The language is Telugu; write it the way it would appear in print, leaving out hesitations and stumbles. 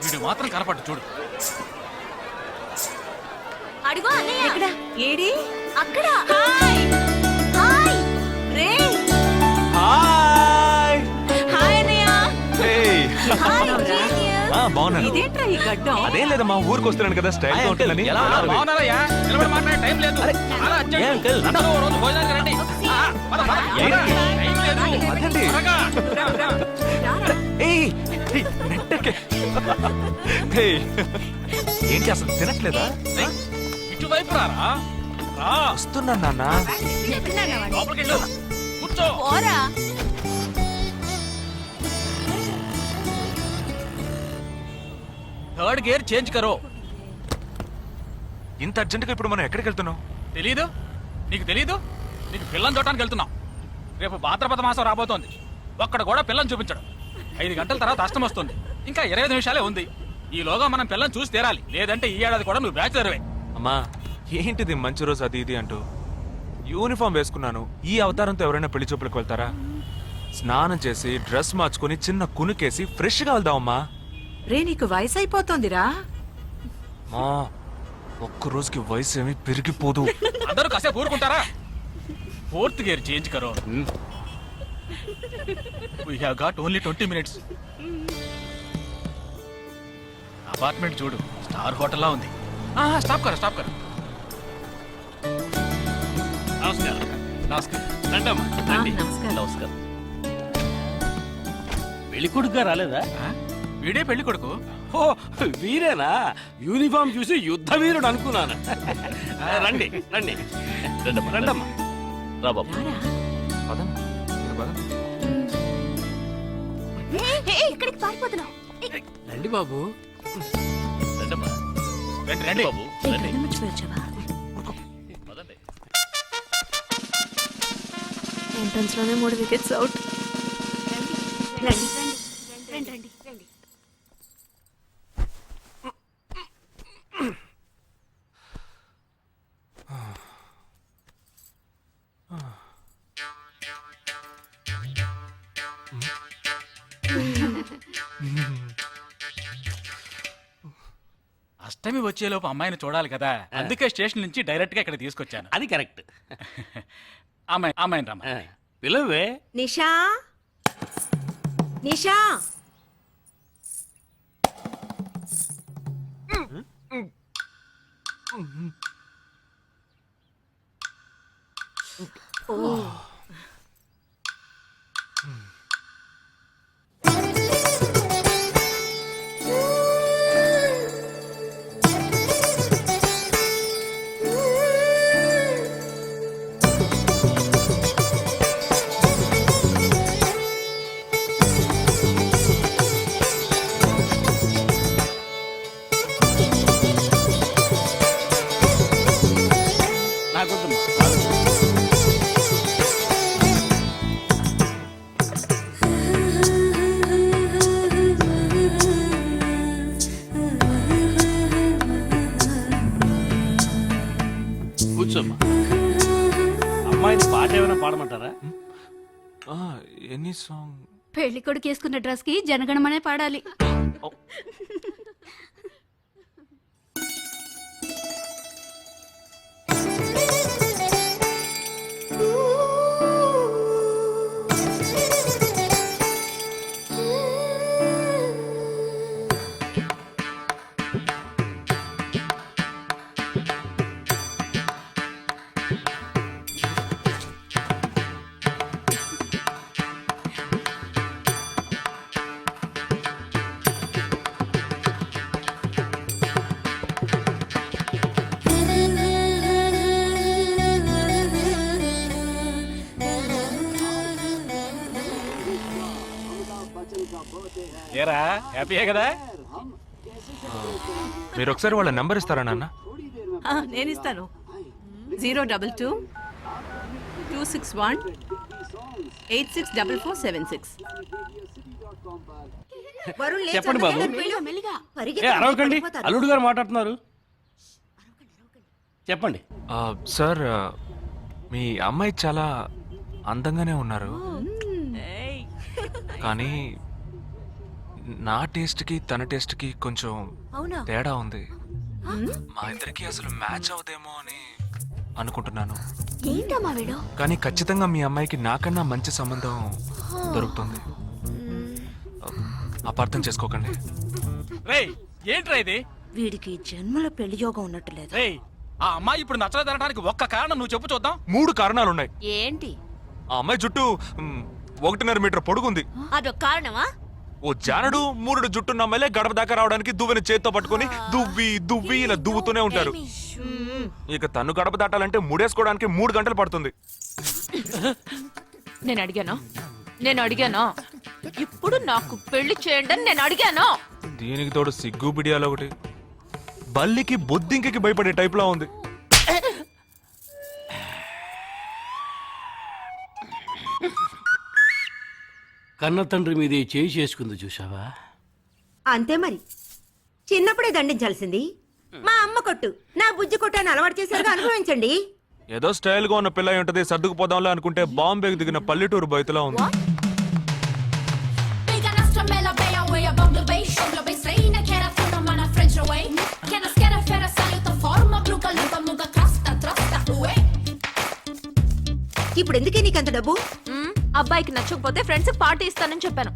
వీడు మాత్రం కనపడ్డు చూడు. అడుగు అన్నయ్య. ఎక్కడ? ఏడి? అక్కడ. హాయ్ హాయ్ రే. హాయ్ హాయ్ అన్నయ్య. Hey hi junior. బాగున్నాను. ఇదేంట్రా ఈ గడ్డం? అదేం లేదమ్మా, ఊరికి వస్తున్నాను కదా, స్టైల్ గా ఉంటుందని. ఎలా ఉన్నారు? బాగున్నారయ్యా? నిలబడి మాట్లాడే టైం లేదు. చాలా అర్జెంట్. అందరూ ఓ రోజు భోజనానికి రండి. పద, పద. టైం లేదు. అదండి. త్వరగా. ఏయ్, ఏయ్, నెట్టకే. ఏయ్, ఏంటి అసలు తినట్లేదా? ఇటువైపు రారా. రా. వస్తున్నాను నాన్న. లోపలికి వెళ్ళు. కూర్చో. పోరా. థర్డ్ గేర్ చేంజ్ కరో. ఇంత అర్జెంటుగా ఇప్పుడు మనం ఎక్కడికి వెళ్తున్నాం? తెలీదు? నీకు తెలీదు? నీకు పిల్లని చూడటానికి వెళ్తున్నాం. రేపు భాద్రపద మాసం రాబోతోంది. ఒక్కడ కూడా పిల్లని చూపించడం. 5 గంటల తర్వాత అష్టం వస్తుంది. ఇంకా 25 నిమిషాలే ఉంది. ఈలోగా మనం పిల్లని చూసి తీరాలి. లేదంటే ఈ ఏడాది కూడా నువ్వు బ్యాచులర్వే. అమ్మా, ఏంటిది మంచి రోజు అది ఇది అంటూ యూనిఫామ్ వేసుకున్నాను. ఈ అవతారంతో ఎవరైనా పెళ్లి చూపులకు వెళ్తారా? స్నానం చేసి డ్రెస్ మార్చుకుని చిన్న కునుకేసి ఫ్రెష్ గా వెళ్దామమ్మా. రే, నీకు వయసు అయిపోతోందిరా. మా ఒక్క రోజుకి వయసు ఏమి పెరిగిపోదు. అందరూ కాసేపు ఊరుకుంటారా? ఫోర్త్ గేర్ చేంజ్ కరో. We have got only 20 minutes. Apartment చూడు, స్టార్ హోటల్ లా ఉంది. స్టాప్ కర, స్టాప్ కర. నమస్కారం. నమస్కారం. రండమ్మా, రండి. నమస్కారం. నమస్కారం. పెళ్లి కొడుకుగా రాలేదా? వీడే పెళ్లి కొడుకు. ఓ వీరేనా? యూనిఫామ్ చూసి యుద్ధ వీరుడు అనుకున్నాను. రండి రండి రండమ్మా. రా బాబు. పదం, మీరు పదం. ఇక్కడికి పారిపోతున్నావు. రండి బాబు. రండమ్మా. రండి రండి బాబు రండి. పదండి. ఎంట్రన్స్ లోనే 3 వికెట్స్ అవుట్. రండి రండి రండి రండి. అష్టమి వచ్చేలోపు అమ్మాయిని చూడాలి కదా, అందుకే స్టేషన్ నుంచి డైరెక్ట్ గా ఇక్కడ తీసుకొచ్చాను. అది కరెక్ట్. అమ్మాయిని రమ్మ. పిలవే. నిషా, నిషా. నాకొద్దమ్మా. కూర్చోమ్మా. అమ్మాయిని పాట ఏమైనా పాడమంటారా? Any song? పెళ్లి కొడుకు వేసుకున్న డ్రెస్ కి జనగణమనే పాడాలి. ఏరా, హ్యాపీయే కదా? మీరు ఒకసారి వాళ్ళ నెంబర్ ఇస్తారా నాన్న? నేను ఇస్తాను. 022 261 864476. చెప్పండి బాబు. మెల్లిగా మెల్లిగా. ఏ అరవకండి, అల్లుడు గారు మాట్లాడుతున్నారు. చెప్పండి. సార్, మీ అమ్మాయి చాలా అందంగానే ఉన్నారు, కానీ నా టేస్ట్కి తన టేస్ట్కి కొంచెం అవునా తేడా ఉంది. మా ఇద్దరికి అసలు మ్యాచ్ అవుదేమో అని అనుకుంటున్నాను. ఏంటమ్మా వీడు కానీ ఖచ్చితంగా మీ అమ్మాయికి నాకన్నా మంచి సంబంధం దొరుకుతుంది. అపార్థం చేసుకోకండి. రేయ్ ఏంట్రా ఇది? వీడికి జన్మలో పెళ్లి యోగం ఉన్నట్టు లేదు. రేయ్ ఆ అమ్మాయి ఇప్పుడు నచ్చలేదు అనడానికి ఒక్క కారణం నువ్వు చెప్పు చూద్దాం. 3 కారణాలున్నాయి. ఏంటి ఆ అమ్మాయి జుట్టు 1.5 మీటర్ పొడుగుంది. అదొక కారణమా? ఓ జానడు 3 జుట్టున్న అమ్మాయిలే గడప దాకా రావడానికి దువ్వెని చేత్తో పట్టుకొని దువ్వి దువ్వి ఇలా దువ్వుతూనే ఉంటారు. ఇక తను గడప దాటాలంటే ముడేసుకోవడానికి 3 గంటలు పడుతుంది. నేను అడిగాను ఇప్పుడు నాకు పెళ్లి చేయండి అని నేను అడిగాను. దీనికి తోడు సిగ్గు బిడియాలో ఒకటి. బల్లికి బొద్దింకకి భయపడే టైప్ లా ఉంది. కన్న తండ్రి మీదే చేయి చేసుకుంది చూసావా? అంతే మరి, చిన్నప్పుడే దండించాల్సింది. మా అమ్మ కొట్టు, నా బుజ్జి కొట్టు అని అలవాటు చేశారుగా, అనుభవించండి. ఏదో స్టైల్ గా ఉన్న పిల్ల అయి ఉంటది, సర్దుకుపోదాంలే అనుకుంటే బాంబేకి దిగిన పల్లెటూరు బయటలా ఉంది. ఇప్పుడు ఎందుకే నీకంత డబ్బు? అబ్బాయికి నచ్చకపోతే ఫ్రెండ్స్ పార్టీ ఇస్తానని చెప్పాను.